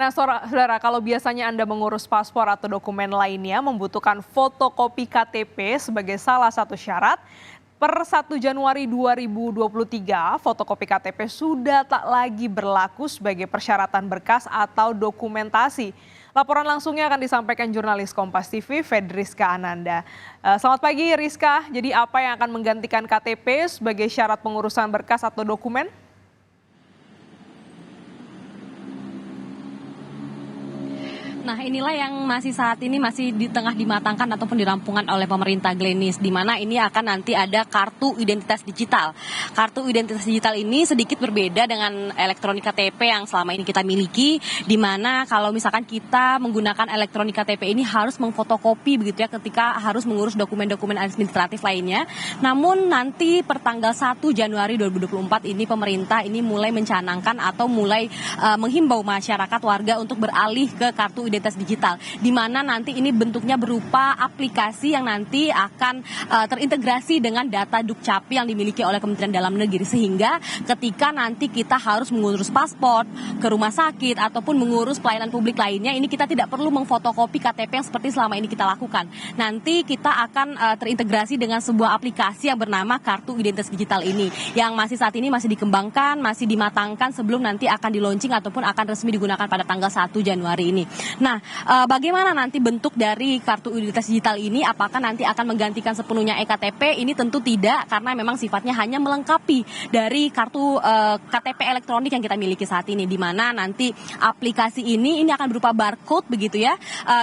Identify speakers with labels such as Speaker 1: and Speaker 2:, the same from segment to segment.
Speaker 1: Nah, saudara, kalau biasanya Anda mengurus paspor atau dokumen lainnya membutuhkan fotokopi KTP sebagai salah satu syarat, per 1 Januari 2023, fotokopi KTP sudah tak lagi berlaku sebagai persyaratan berkas atau dokumentasi. Laporan langsungnya akan disampaikan jurnalis Kompas TV, Fedriska Ananda. Selamat pagi, Rizka. Jadi apa yang akan menggantikan KTP sebagai syarat pengurusan berkas atau dokumen?
Speaker 2: Nah, inilah yang saat ini masih di tengah dimatangkan ataupun dirampungkan oleh pemerintah, Glenis, di mana ini akan nanti ada kartu identitas digital. Kartu identitas digital ini sedikit berbeda dengan elektronik KTP yang selama ini kita miliki, di mana kalau misalkan kita menggunakan elektronik KTP ini harus memfotokopi begitu ya ketika harus mengurus dokumen-dokumen administratif lainnya. Namun nanti per tanggal 1 Januari 2024 ini pemerintah ini mulai mencanangkan atau mulai menghimbau masyarakat warga untuk beralih ke kartu identitas digital, di mana nanti ini bentuknya berupa aplikasi yang nanti akan terintegrasi dengan data Dukcapil yang dimiliki oleh Kementerian Dalam Negeri, sehingga ketika nanti kita harus mengurus paspor ke rumah sakit ataupun mengurus pelayanan publik lainnya, ini kita tidak perlu memfotokopi KTP yang seperti selama ini kita lakukan. Nanti kita akan terintegrasi dengan sebuah aplikasi yang bernama Kartu Identitas Digital ini, yang saat ini masih dikembangkan, masih dimatangkan sebelum nanti akan di-launching ataupun akan resmi digunakan pada tanggal 1 Januari ini. Nah, bagaimana nanti bentuk dari kartu identitas digital ini? Apakah nanti akan menggantikan sepenuhnya eKTP? Ini tentu tidak, karena memang sifatnya hanya melengkapi dari kartu KTP elektronik yang kita miliki saat ini, di mana nanti aplikasi ini akan berupa barcode begitu ya.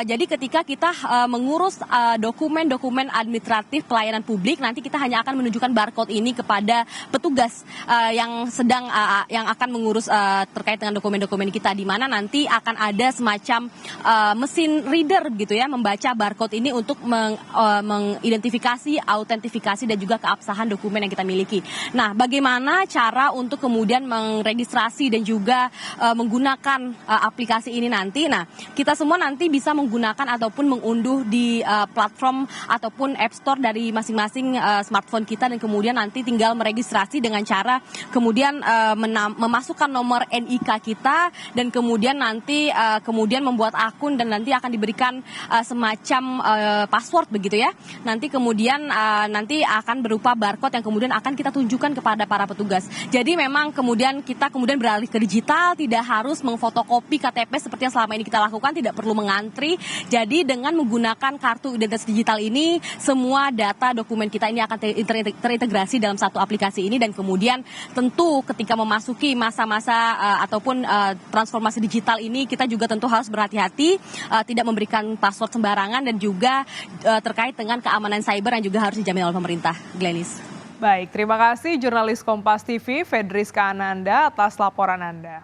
Speaker 2: Jadi ketika kita mengurus dokumen-dokumen administratif pelayanan publik, nanti kita hanya akan menunjukkan barcode ini kepada petugas yang akan mengurus terkait dengan dokumen-dokumen kita, di mana nanti akan ada semacam mesin reader gitu ya, membaca barcode ini untuk mengidentifikasi, autentifikasi dan juga keabsahan dokumen yang kita miliki. Nah, bagaimana cara untuk kemudian meregistrasi dan juga menggunakan aplikasi ini nanti? Nah, kita semua nanti bisa menggunakan ataupun mengunduh di platform ataupun App Store dari masing-masing smartphone kita, dan kemudian nanti tinggal meregistrasi dengan cara kemudian memasukkan nomor NIK kita, dan kemudian nanti kemudian membuat akun, dan nanti akan diberikan semacam password begitu ya. Nanti kemudian nanti akan berupa barcode yang kemudian akan kita tunjukkan kepada para petugas. Jadi memang kemudian kita beralih ke digital, tidak harus memfotokopi KTP seperti yang selama ini kita lakukan, tidak perlu mengantri. Jadi dengan menggunakan kartu identitas digital ini, semua data dokumen kita ini akan terintegrasi dalam satu aplikasi ini, dan kemudian tentu ketika memasuki masa-masa ataupun transformasi digital ini, kita juga tentu harus berhati-hati, tidak memberikan password sembarangan, dan juga terkait dengan keamanan cyber yang juga harus dijamin oleh pemerintah. Glenis.
Speaker 1: Baik, terima kasih jurnalis Kompas TV, Fedriska Ananda, atas laporan Anda.